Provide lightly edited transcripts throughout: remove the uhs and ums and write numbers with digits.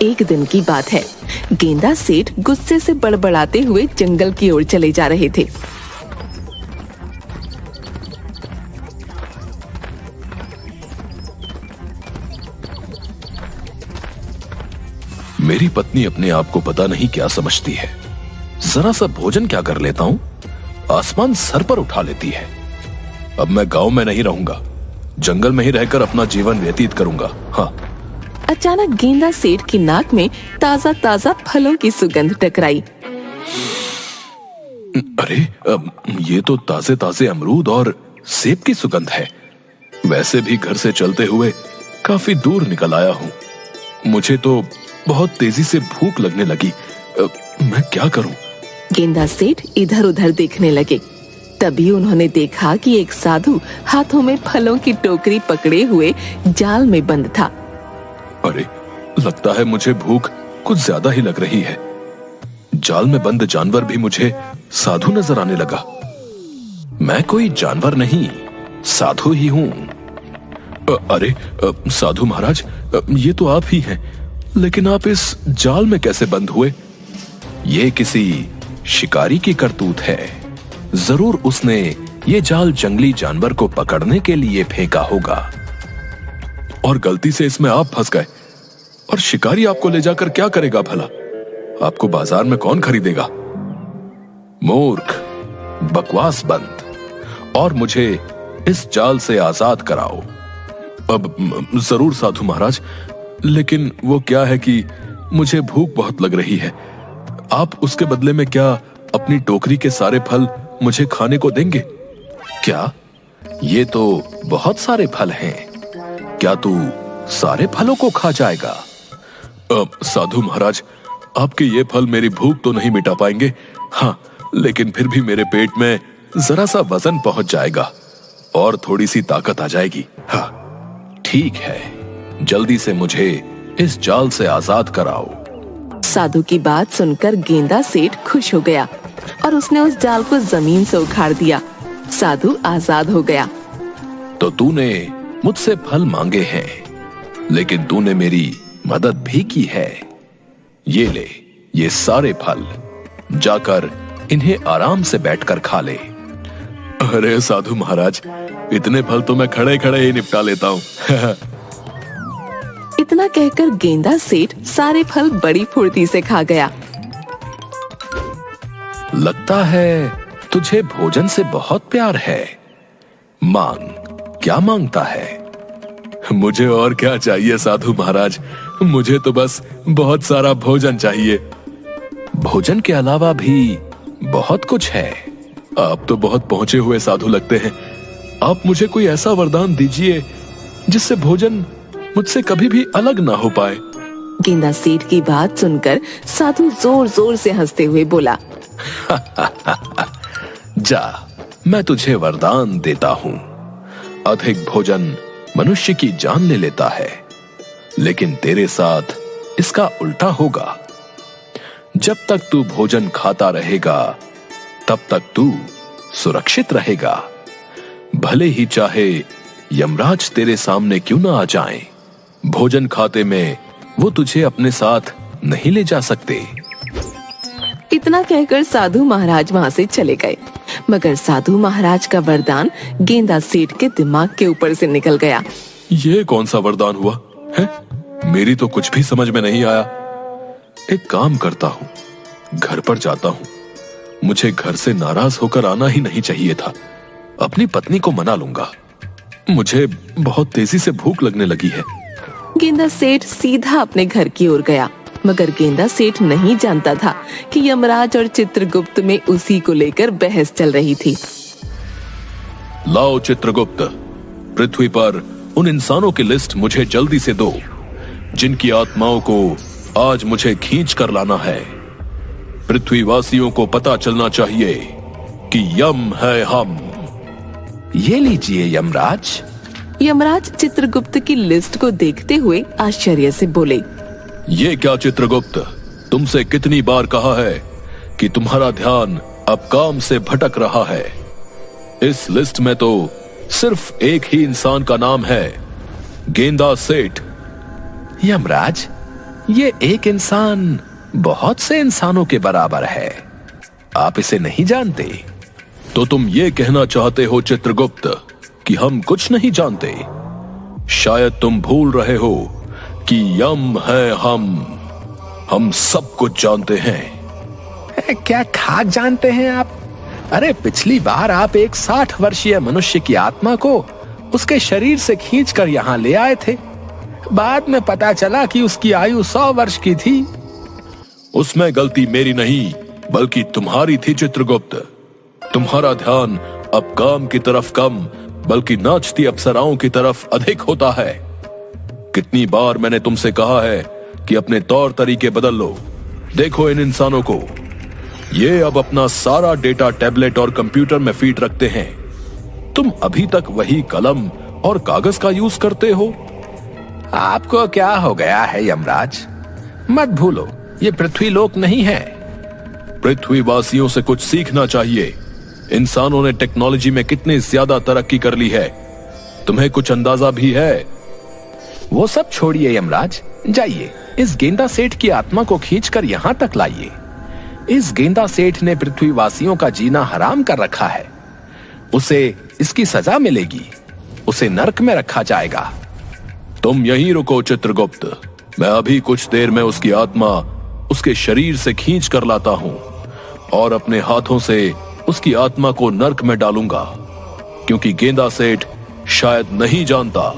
एक दिन की बात है। गेंदा सेठ गुस्से से बड़बड़ाते हुए जंगल की ओर चले जा रहे थे। मेरी पत्नी अपने आप को पता नहीं क्या समझती है। जरा सा भोजन क्या कर लेता हूँ, आसमान सर पर उठा लेती है। अब मैं गांव में नहीं रहूंगा, जंगल में ही रहकर अपना जीवन व्यतीत करूंगा। हाँ। अचानक गेंदा सेठ की नाक में ताजा ताजा फलों की सुगंध टकराई। अरे, ये तो ताजे ताजे अमरूद और सेब की सुगंध है। वैसे भी घर से चलते हुए काफी दूर निकल आया हूँ। मुझे तो बहुत तेजी से भूख लगने लगी। मैं क्या करूं? गेंदा सेठ इधर उधर देखने लगे। तभी उन्होंने देखा कि एक साधु हाथों में फलों की टोकरी पकड़े हुए जाल में बंद था। अरे, लगता है मुझे भूख कुछ ज्यादा ही लग रही है। जाल में बंद जानवर भी मुझे साधु नजर आने लगा। मैं कोई जानवर नहीं, साधु ही हूं। अरे साधु महाराज, ये तो आप ही हैं, लेकिन आप इस जाल में कैसे बंद हुए? ये किसी शिकारी की करतूत है। जरूर उसने ये जाल जंगली जानवर को पकड़ने के लिए फेंका होगा और गलती से इसमें आप फंस गए। और शिकारी आपको ले जाकर क्या करेगा भला? आपको बाजार में कौन खरीदेगा? मूर्ख, बकवास बंद और मुझे इस जाल से आजाद कराओ। अब जरूर साधु महाराज, लेकिन वो क्या है कि मुझे भूख बहुत लग रही है। आप उसके बदले में क्या अपनी टोकरी के सारे फल मुझे खाने को देंगे? क्या? ये तो बहुत सारे फल हैं। क्या तू सारे फलों को खा जाएगा? साधु महाराज, आपके ये फल मेरी भूख तो नहीं मिटा पाएंगे। हाँ, लेकिन फिर भी मेरे पेट में जरा सा वजन पहुंच जाएगा और थोड़ी सी ताकत आ जाएगी। हाँ, ठीक है, जल्दी से मुझे इस जाल से आजाद कराओ। साधु की बात सुनकर गेंदा सेठ खुश हो गया और उसने उस जाल को जमीन से उखाड़ दिया। साधु आजाद हो गया। तो तूने मुझसे फल मांगे हैं, लेकिन तूने मेरी मदद भी की है। ये ले, ये सारे फल, जाकर इन्हें आराम से बैठकर खा ले। अरे साधु महाराज, इतने फल तो मैं खड़े खड़े ही निपटा लेता हूँ। इतना कहकर गेंदा सेठ सारे फल बड़ी फुर्ती से खा गया। लगता है तुझे भोजन से बहुत प्यार है। मांग, क्या मांगता है? मुझे और क्या चाहिए साधु महाराज, मुझे तो बस बहुत सारा भोजन चाहिए। भोजन के अलावा भी बहुत कुछ है। आप तो बहुत पहुंचे हुए साधु लगते हैं। आप मुझे कोई ऐसा वरदान दीजिए जिससे भोजन मुझसे कभी भी अलग ना हो पाए। गेंदा सेठ की बात सुनकर साधु जोर जोर से हंसते हुए बोला, जा, मैं तुझे वरदान देता हूँ। अधिक भोजन मनुष्य की जान ले लेता है, लेकिन तेरे साथ इसका उल्टा होगा। जब तक तू भोजन खाता रहेगा, तब तक तू सुरक्षित रहेगा। भले ही चाहे यमराज तेरे सामने क्यों ना आ जाएं, भोजन खाते में वो तुझे अपने साथ नहीं ले जा सकते। इतना कहकर साधु महाराज वहाँ से चले गए। मगर साधु महाराज का वरदान गेंदा सेठ के दिमाग के ऊपर से निकल गया। ये कौन सा वरदान हुआ है? मेरी तो कुछ भी समझ में नहीं आया। एक काम करता हूँ, घर पर जाता हूँ। मुझे घर से नाराज होकर आना ही नहीं चाहिए था। अपनी पत्नी को मना लूंगा। मुझे बहुत तेजी से भूख लगने लगी है। गेंदा सेठ सीधा अपने घर की ओर गया, मगर गेंदा सेठ नहीं जानता था कि यमराज और चित्रगुप्त में उसी को लेकर बहस चल रही थी। लाओ चित्रगुप्त, पृथ्वी पर उन इंसानों की लिस्ट मुझे जल्दी से दो जिनकी आत्माओं को आज मुझे खींच कर लाना है। पृथ्वीवासियों को पता चलना चाहिए कि यम है हम। ये लीजिए यमराज। यमराज चित्रगुप्त की लिस्ट को देखते हुए आश्चर्य से बोले, ये क्या चित्रगुप्त, तुमसे कितनी बार कहा है कि तुम्हारा ध्यान अब काम से भटक रहा है। इस लिस्ट में तो सिर्फ एक ही इंसान का नाम है, गेंदा सेठ। यमराज, ये एक इंसान बहुत से इंसानों के बराबर है। आप इसे नहीं जानते? तो तुम ये कहना चाहते हो चित्रगुप्त कि हम कुछ नहीं जानते? शायद तुम भूल रहे हो कि यम है हम सब कुछ जानते हैं। क्या खाक जानते हैं आप? अरे पिछली बार आप एक 60 वर्षीय मनुष्य की आत्मा को उसके शरीर से खींचकर यहाँ ले आए थे। बाद में पता चला कि उसकी आयु 100 वर्ष की थी। उसमें गलती मेरी नहीं बल्कि तुम्हारी थी चित्रगुप्त। तुम्हारा ध्यान अब काम की तरफ कम बल्कि नाचती अप्सराओं की तरफ अधिक होता है। कितनी बार मैंने तुमसे कहा है कि अपने तौर तरीके बदल लो। देखो इन इंसानों को, ये अब अपना सारा डेटा टैबलेट और कंप्यूटर में फीड रखते हैं। तुम अभी तक वही कलम और कागज का यूज करते हो। आपको क्या हो गया है यमराज? मत भूलो, ये पृथ्वी लोक नहीं है। पृथ्वीवासियों से कुछ सीखना चाहिए। इंसानों ने टेक्नोलॉजी में कितनी ज्यादा तरक्की कर ली है, तुम्हें कुछ अंदाजा भी है? वो सब छोड़िए यमराज, जाइए इस गेंदा सेठ की आत्मा को खींचकर यहाँ तक लाइए। इस गेंदा सेठ ने पृथ्वीवासियों का जीना हराम कर रखा है। उसे इसकी सजा मिलेगी, उसे नरक में रखा जाएगा। तुम यहीं रुको चित्रगुप्त, मैं अभी कुछ देर में उसकी आत्मा उसके शरीर से खींच कर लाता हूं और अपने हाथों से उसकी आत्मा को नरक में डालूंगा, क्योंकि गेंदा सेठ शायद नहीं जानता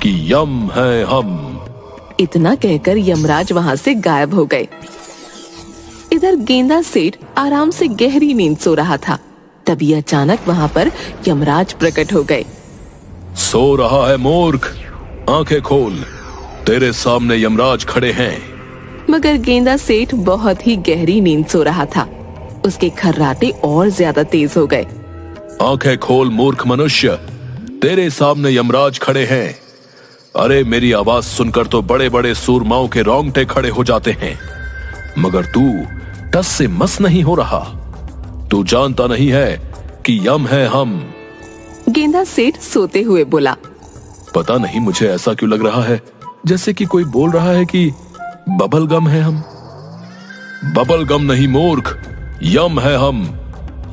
कि यम है हम। इतना कहकर यमराज वहां से गायब हो गए। इधर गेंदा सेठ आराम से गहरी नींद सो रहा था। तभी अचानक वहां पर यमराज प्रकट हो गए। सो रहा है मूर्ख, आंखें खोल, तेरे सामने यमराज खड़े हैं। मगर गेंदा सेठ बहुत ही गहरी नींद सो रहा था। उसके खर्राटे और ज्यादा तेज हो गए। आंखें खोल मूर्ख मनुष्य, तेरे सामने यमराज खड़े हैं। अरे मेरी आवाज सुनकर तो बड़े बड़े सूरमाओं के रोंगटे खड़े हो जाते हैं, मगर तू टस से मस नहीं हो रहा। तू जानता नहीं है कि यम है हम। गेंदा सेठ सोते हुए बोला। पता नहीं मुझे ऐसा क्यों लग रहा है जैसे कि कोई बोल रहा है कि बबल गम है हम। बबल गम नहीं मूर्ख, यम है हम,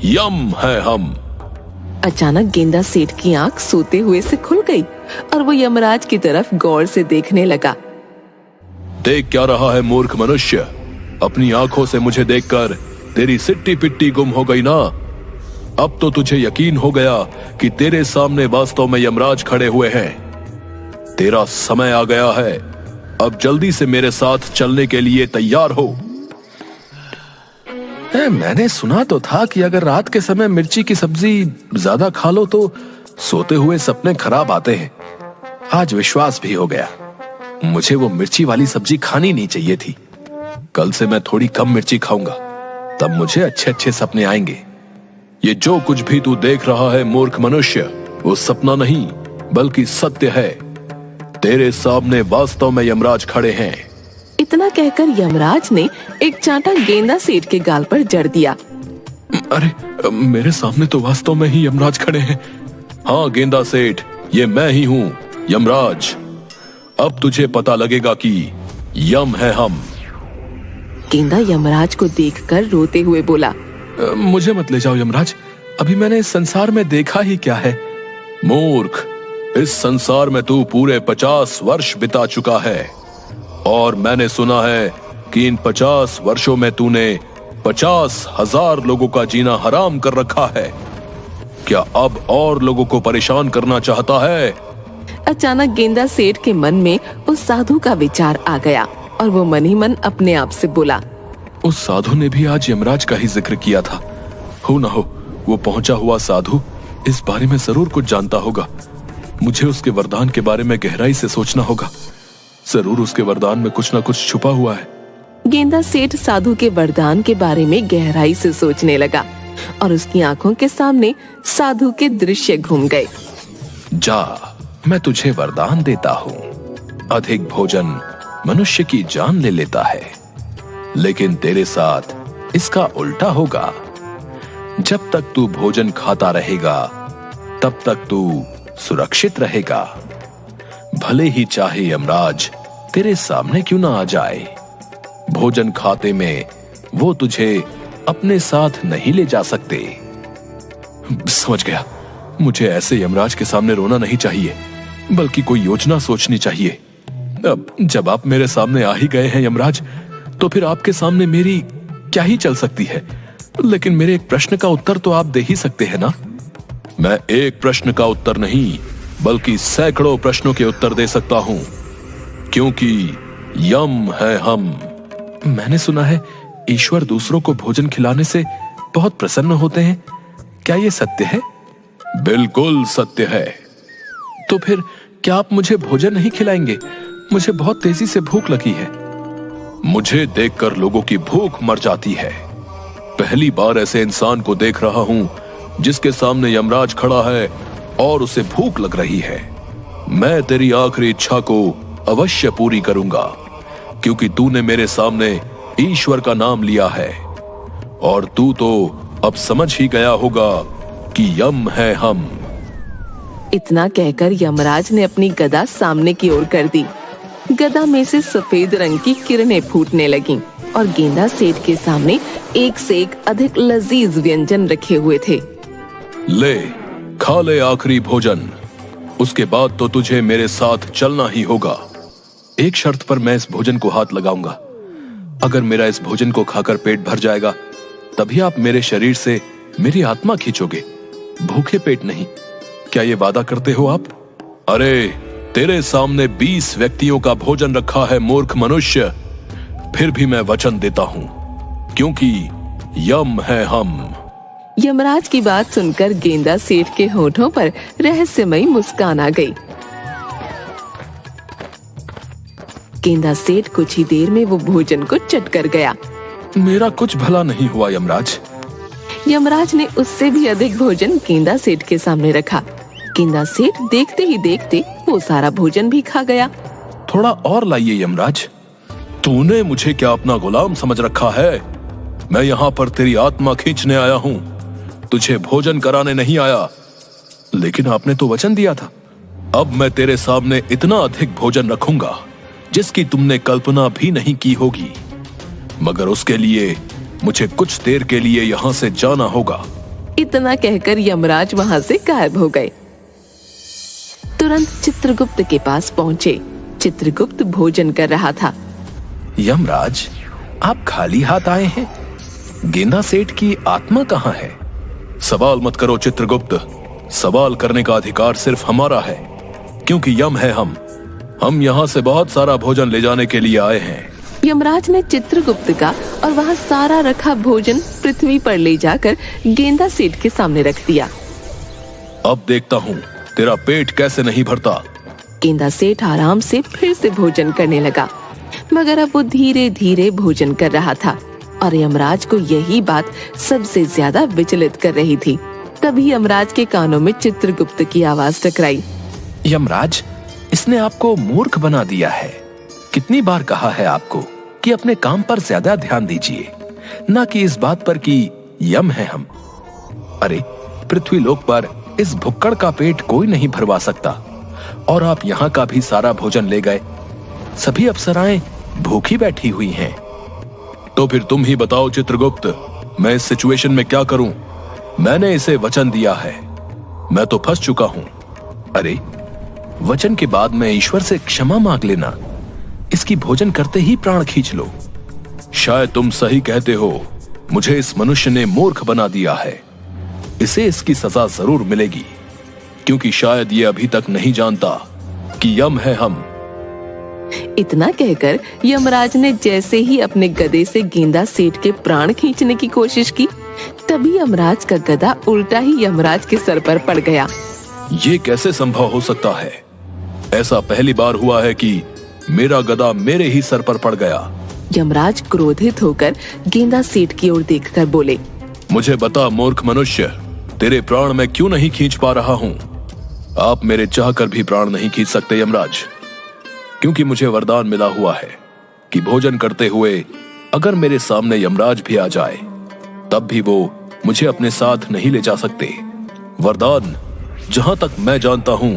यम है हम। अचानक गेंदा सेठ की आंख सोते हुए से खुल गई और वो यमराज की तरफ गौर से देखने लगा। देख क्या रहा है मूर्ख मनुष्य? अपनी आंखों से मुझे देखकर तेरी सिट्टी पिट्टी गुम हो गई ना? अब तो तुझे यकीन हो गया कि तेरे सामने वास्तव में यमराज खड़े हुए हैं। तेरा समय आ गया है, अब जल्दी से मेरे साथ चलने के लिए तैयार हो। मैंने सुना तो था कि अगर रात के समय मिर्ची की सब्जी ज्यादा खा लो तो सोते हुए सपने खराब आते हैं। आज विश्वास भी हो गया। मुझे वो मिर्ची वाली सब्जी खानी नहीं चाहिए थी। कल से मैं थोड़ी कम मिर्ची खाऊंगा, तब मुझे अच्छे अच्छे सपने आएंगे। ये जो कुछ भी तू देख रहा है मूर्ख मनुष्य, वो सपना नहीं बल्कि सत्य है। तेरे सामने वास्तव में यमराज खड़े हैं। इतना कहकर यमराज ने एक चांटा गेंदा सेठ के गाल पर जड़ दिया। अरे मेरे सामने तो वास्तव में ही यमराज खड़े हैं। हाँ गेंदा सेठ, ये मैं ही हूँ यमराज। अब तुझे पता लगेगा कि यम है हम। गेंदा यमराज को देखकर रोते हुए बोला। मुझे मत ले जाओ यमराज, अभी मैंने इस संसार में देखा ही क्या है। मूर्ख, इस संसार में तू पूरे 50 वर्ष बिता चुका है और मैंने सुना है कि इन 50 वर्षों में तूने 50,000 लोगों का जीना हराम कर रखा है। क्या अब और लोगों को परेशान करना चाहता है? अचानक गेंदा सेठ के मन में उस साधु का विचार आ गया और वो मन ही मन अपने आप से बोला। उस साधु ने भी आज यमराज का ही जिक्र किया था। हो ना हो वो पहुंचा हुआ साधु इस बारे में जरूर कुछ जानता होगा। मुझे उसके वरदान के बारे में गहराई से सोचना होगा। जरूर उसके वरदान में कुछ ना कुछ छुपा हुआ है। गेंदा सेठ साधु के वरदान के बारे में गहराई से सोचने लगा और उसकी आंखों के सामने साधु के दृश्य घूम गए। जा, मैं तुझे वरदान देता हूँ। अधिक भोजन मनुष्य की जान ले लेता है, लेकिन तेरे साथ इसका उल्टा होगा। जब तक तू भोजन खाता रहेगा तब तक तू सुरक्षित रहेगा। भले ही चाहे यमराज तेरे सामने क्यों ना आ जाए? भोजन खाते में वो तुझे अपने साथ नहीं ले जा सकते। समझ गया, मुझे ऐसे यमराज के सामने रोना नहीं चाहिए, बल्कि कोई योजना सोचनी चाहिए। अब जब आप मेरे सामने आ ही गए हैं यमराज, तो फिर आपके सामने मेरी क्या ही चल सकती है। लेकिन मेरे एक प्रश्न का उत्तर तो आप दे ही सकते हैं ना? मैं एक प्रश्न का उत्तर नहीं, बल्कि सैकड़ों प्रश्नों के उत्तर दे सकता हूं, क्योंकि यम है हम। मैंने सुना है ईश्वर दूसरों को भोजन खिलाने से बहुत प्रसन्न होते हैं। क्या ये सत्य है? बिल्कुल सत्य है। तो फिर क्या आप मुझे भोजन नहीं खिलाएंगे? मुझे बहुत तेजी से भूख लगी है। मुझे देखकर लोगों की भूख मर जाती है। पहली बार ऐसे इंसान को देख रहा हूं जिसके सामने यमराज खड़ा है और उसे भूख लग रही है। मैं तेरी आखिरी इच्छा को अवश्य पूरी करूंगा, क्योंकि तूने मेरे सामने ईश्वर का नाम लिया है, और तू तो अब समझ ही गया होगा कि यम है हम। इतना कहकर यमराज ने अपनी गदा सामने की ओर कर दी। गदा में से सफेद रंग की किरणें फूटने लगीं और गेंदा सेठ के सामने एक से एक अधिक लजीज व्यंजन रखे हुए थे। ले, खा ले आखिरी भोजन, उसके बाद तो तुझे मेरे साथ चलना ही होगा। एक शर्त पर मैं इस भोजन को हाथ लगाऊंगा। अगर मेरा इस भोजन को खाकर पेट भर जाएगा, तभी आप मेरे शरीर से मेरी आत्मा खींचोगे, भूखे पेट नहीं। क्या ये वादा करते हो आप? अरे, तेरे सामने 20 व्यक्तियों का भोजन रखा है मूर्ख मनुष्य। फिर भी मैं वचन देता हूं, क्योंकि यम है हम। यमराज की बात सुनकर गेंदा सेठ के होठों पर रहस्यमयी मुस्कान आ गई। गेंदा सेठ कुछ ही देर में वो भोजन को चट कर गया। मेरा कुछ भला नहीं हुआ यमराज। यमराज ने उससे भी अधिक भोजन गेंदा सेठ के सामने रखा। गेंदा सेठ देखते ही देखते वो सारा भोजन भी खा गया। थोड़ा और लाइए यमराज। तूने मुझे क्या अपना गुलाम समझ रखा है? मैं यहाँ पर तेरी आत्मा खींचने आया हूँ, तुझे भोजन कराने नहीं आया। लेकिन आपने तो वचन दिया था। अब मैं तेरे सामने इतना अधिक भोजन रखूंगा जिसकी तुमने कल्पना भी नहीं की होगी, मगर उसके लिए मुझे कुछ देर के लिए यहाँ से जाना होगा। इतना कहकर यमराज वहाँ से गायब हो गए। तुरंत चित्रगुप्त के पास पहुँचे। चित्रगुप्त भोजन कर रहा था। यमराज, आप खाली हाथ आए हैं। गेंदा सेठ की आत्मा कहाँ है? सवाल मत करो चित्रगुप्त। सवाल करने का अधिकार सिर्फ हमारा है, क्योंकि यम है हम यहाँ से बहुत सारा भोजन ले जाने के लिए आए हैं। यमराज ने चित्रगुप्त का और वहाँ सारा रखा भोजन पृथ्वी पर ले जाकर गेंदा सेठ के सामने रख दिया। अब देखता हूँ तेरा पेट कैसे नहीं भरता। गेंदा सेठ आराम से फिर से भोजन करने लगा, मगर अब वो धीरे धीरे भोजन कर रहा था और यमराज को यही बात सबसे ज्यादा विचलित कर रही थी। तभी यमराज के कानों में चित्रगुप्त की आवाज टकराई। यमराज, इसने आपको मूर्ख बना दिया है। कितनी बार कहा है आपको कि अपने काम पर ज्यादा ध्यान दीजिए, ना कि इस बात पर कि यम है हम। अरे, पृथ्वी लोक पर इस भुक्कड़ का पेट कोई नहीं भरवा सकता, और आप यहाँ का भी सारा भोजन ले गए। सभी अप्सराएं भूखी बैठी हुई हैं। तो फिर तुम ही बताओ चित्रगुप्त, मैं इस सिचुएशन में क्या करूं? मैंने इसे वचन दिया है, मैं तो फंस चुका हूं। अरे, वचन के बाद में ईश्वर से क्षमा मांग लेना। इसकी भोजन करते ही प्राण खींच लो। शायद तुम सही कहते हो, मुझे इस मनुष्य ने मूर्ख बना दिया है। इसे इसकी सजा जरूर मिलेगी, क्योंकि शायद ये अभी तक नहीं जानता कि यम है हम। इतना कहकर यमराज ने जैसे ही अपने गदे से गेंदा सेठ के प्राण खींचने की कोशिश की, तभी यमराज का गदा उल्टा ही यमराज के सर पर पड़ गया। ये कैसे संभव हो सकता है? ऐसा पहली बार हुआ है कि मेरा गदा मेरे ही सर पर पड़ गया। यमराज क्रोधित होकर गेंदा सेठ की ओर देखकर बोले, मुझे बता मूर्ख मनुष्य, तेरे प्राण मैं क्यों नहीं खींच पा रहा हूँ? आप मेरे चाहकर भी प्राण नहीं खींच सकते यमराज, क्योंकि मुझे वरदान मिला हुआ है कि भोजन करते हुए अगर मेरे सामने यमराज भी आ जाए, तब भी वो मुझे अपने साथ नहीं ले जा सकते। वरदान, जहां तक मैं जानता हूं,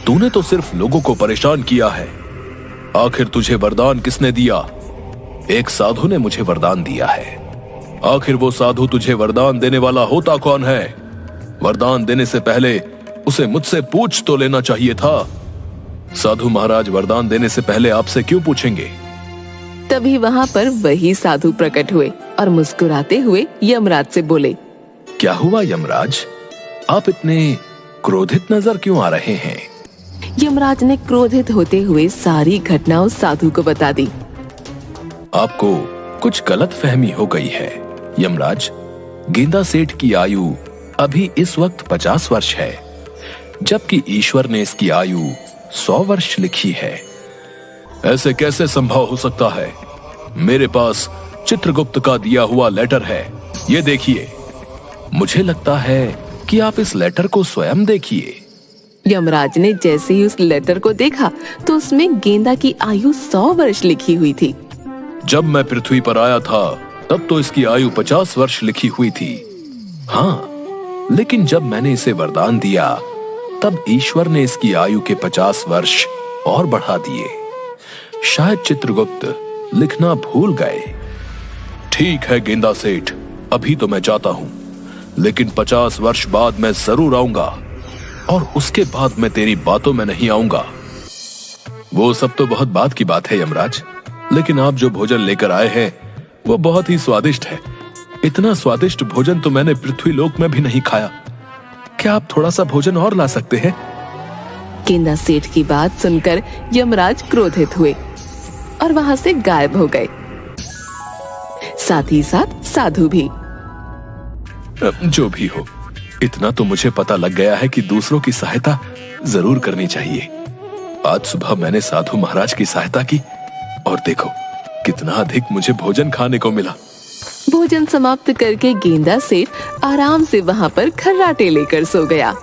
तूने तो सिर्फ लोगों को परेशान किया है। आखिर तुझे वरदान किसने दिया? एक साधु ने मुझे वरदान दिया है। आखिर वो साधु तुझे वरदान देने वाला होता कौन है? वरदान देने से पहले उसे मुझसे पूछ तो लेना चाहिए था। साधु महाराज वरदान देने से पहले आपसे क्यों पूछेंगे? तभी वहां पर वही साधु प्रकट हुए और मुस्कुराते हुए यमराज से बोले, क्या हुआ यमराज, आप इतने क्रोधित नजर क्यों आ रहे हैं? यमराज ने क्रोधित होते हुए सारी घटना उस साधु को बता दी। आपको कुछ गलत फहमी हो गई है यमराज। गेंदा सेठ की आयु अभी इस वक्त 50 वर्ष है, जबकि ईश्वर ने इसकी आयु 100 वर्ष लिखी है। ऐसे कैसे संभव हो सकता है? मेरे पास चित्रगुप्त का दिया हुआ लेटर है, ये देखिए। मुझे लगता है कि आप इस लेटर को स्वयं देखिए। यमराज ने जैसे ही उस लेटर को देखा तो उसमें गेंदा की आयु 100 वर्ष लिखी हुई थी। जब मैं पृथ्वी पर आया था तब तो इसकी आयु 50 वर्ष लिखी हुई थी। हाँ, लेकिन जब मैंने इसे वरदान दिया तब ईश्वर ने इसकी आयु के 50 वर्ष और बढ़ा दिए। शायद चित्रगुप्त लिखना भूल गए। ठीक है गेंदा सेठ, अभी तो मैं जाता हूं, लेकिन 50 वर्ष बाद मैं जरूर आऊंगा, और उसके बाद मैं तेरी बातों में नहीं आऊंगा। वो सब तो बहुत बात की बात है यमराज, लेकिन आप जो भोजन लेकर आए हैं वो बहुत ही स्वादिष्ट है। इतना स्वादिष्ट भोजन तो मैंने पृथ्वी लोक में भी नहीं खाया। क्या आप थोड़ा सा भोजन और ला सकते हैं? गेंदा सेठ की बात सुनकर यमराज क्रोधित हुए और वहां से गायब हो गए, साथ ही साथ साधु भी। जो भी हो, इतना तो मुझे पता लग गया है कि दूसरों की सहायता जरूर करनी चाहिए। आज सुबह मैंने साधु महाराज की सहायता की और देखो कितना अधिक मुझे भोजन खाने को मिला। भोजन समाप्त करके गेंदा सेठ आराम से वहां पर खर्राटे लेकर सो गया।